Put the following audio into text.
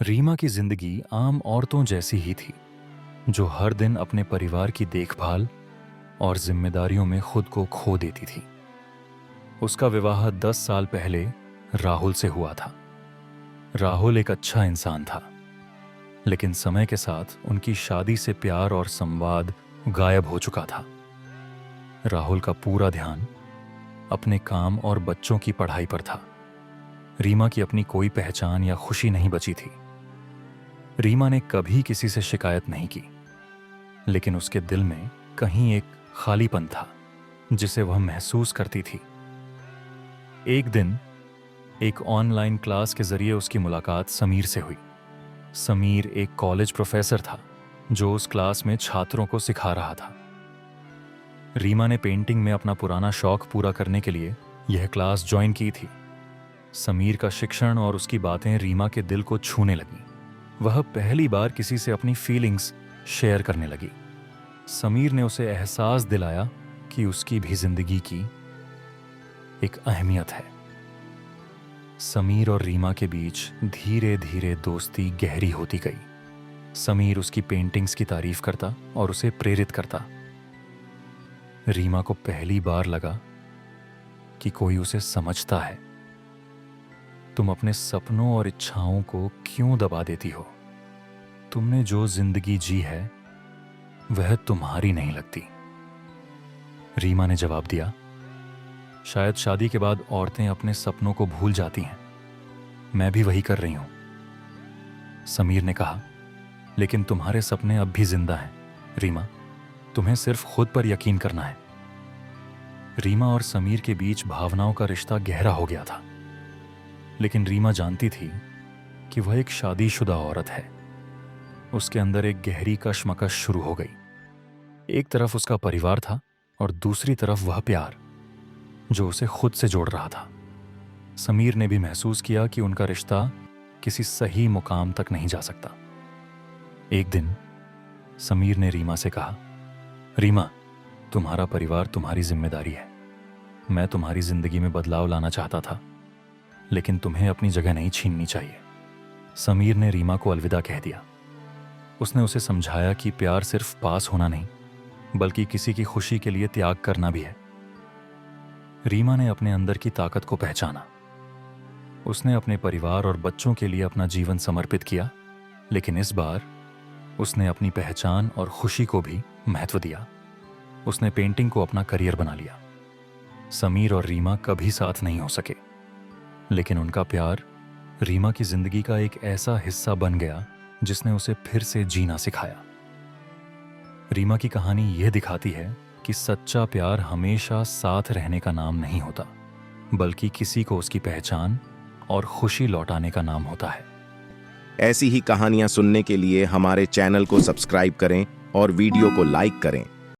रीमा की जिंदगी आम औरतों जैसी ही थी, जो हर दिन अपने परिवार की देखभाल और जिम्मेदारियों में खुद को खो देती थी। उसका विवाह 10 साल पहले राहुल से हुआ था। राहुल एक अच्छा इंसान था, लेकिन समय के साथ उनकी शादी से प्यार और संवाद गायब हो चुका था। राहुल का पूरा ध्यान अपने काम और बच्चों की पढ़ाई पर था। रीमा की अपनी कोई पहचान या खुशी नहीं बची थी। रीमा ने कभी किसी से शिकायत नहीं की, लेकिन उसके दिल में कहीं एक खालीपन था जिसे वह महसूस करती थी। एक दिन एक ऑनलाइन क्लास के जरिए उसकी मुलाकात समीर से हुई। समीर एक कॉलेज प्रोफेसर था जो उस क्लास में छात्रों को सिखा रहा था। रीमा ने पेंटिंग में अपना पुराना शौक पूरा करने के लिए यह क्लास ज्वाइन की थी। समीर का शिक्षण और उसकी बातें रीमा के दिल को छूने लगी। वह पहली बार किसी से अपनी फीलिंग्स शेयर करने लगी। समीर ने उसे एहसास दिलाया कि उसकी भी जिंदगी की एक अहमियत है। समीर और रीमा के बीच धीरे धीरे दोस्ती गहरी होती गई। समीर उसकी पेंटिंग्स की तारीफ करता और उसे प्रेरित करता। रीमा को पहली बार लगा कि कोई उसे समझता है। तुम अपने सपनों और इच्छाओं को क्यों दबा देती हो? तुमने जो जिंदगी जी है वह तुम्हारी नहीं लगती। रीमा ने जवाब दिया, शायद शादी के बाद औरतें अपने सपनों को भूल जाती हैं। मैं भी वही कर रही हूं। समीर ने कहा, लेकिन तुम्हारे सपने अब भी जिंदा हैं रीमा। तुम्हें सिर्फ खुद पर यकीन करना है। रीमा और समीर के बीच भावनाओं का रिश्ता गहरा हो गया था, लेकिन रीमा जानती थी कि वह एक शादीशुदा औरत है। उसके अंदर एक गहरी कशमकश शुरू हो गई। एक तरफ उसका परिवार था और दूसरी तरफ वह प्यार जो उसे खुद से जोड़ रहा था। समीर ने भी महसूस किया कि उनका रिश्ता किसी सही मुकाम तक नहीं जा सकता। एक दिन समीर ने रीमा से कहा, रीमा, तुम्हारा परिवार तुम्हारी जिम्मेदारी है। मैं तुम्हारी जिंदगी में बदलाव लाना चाहता था, लेकिन तुम्हें अपनी जगह नहीं छीननी चाहिए। समीर ने रीमा को अलविदा कह दिया। उसने उसे समझाया कि प्यार सिर्फ पास होना नहीं, बल्कि किसी की खुशी के लिए त्याग करना भी है। रीमा ने अपने अंदर की ताकत को पहचाना। उसने अपने परिवार और बच्चों के लिए अपना जीवन समर्पित किया, लेकिन इस बार उसने अपनी पहचान और खुशी को भी महत्व दिया। उसने पेंटिंग को अपना करियर बना लिया। समीर और रीमा कभी साथ नहीं हो सके, लेकिन उनका प्यार रीमा की जिंदगी का एक ऐसा हिस्सा बन गया जिसने उसे फिर से जीना सिखाया। रीमा की कहानी यह दिखाती है कि सच्चा प्यार हमेशा साथ रहने का नाम नहीं होता, बल्कि किसी को उसकी पहचान और खुशी लौटाने का नाम होता है। ऐसी ही कहानियां सुनने के लिए हमारे चैनल को सब्सक्राइब करें और वीडियो को लाइक करें।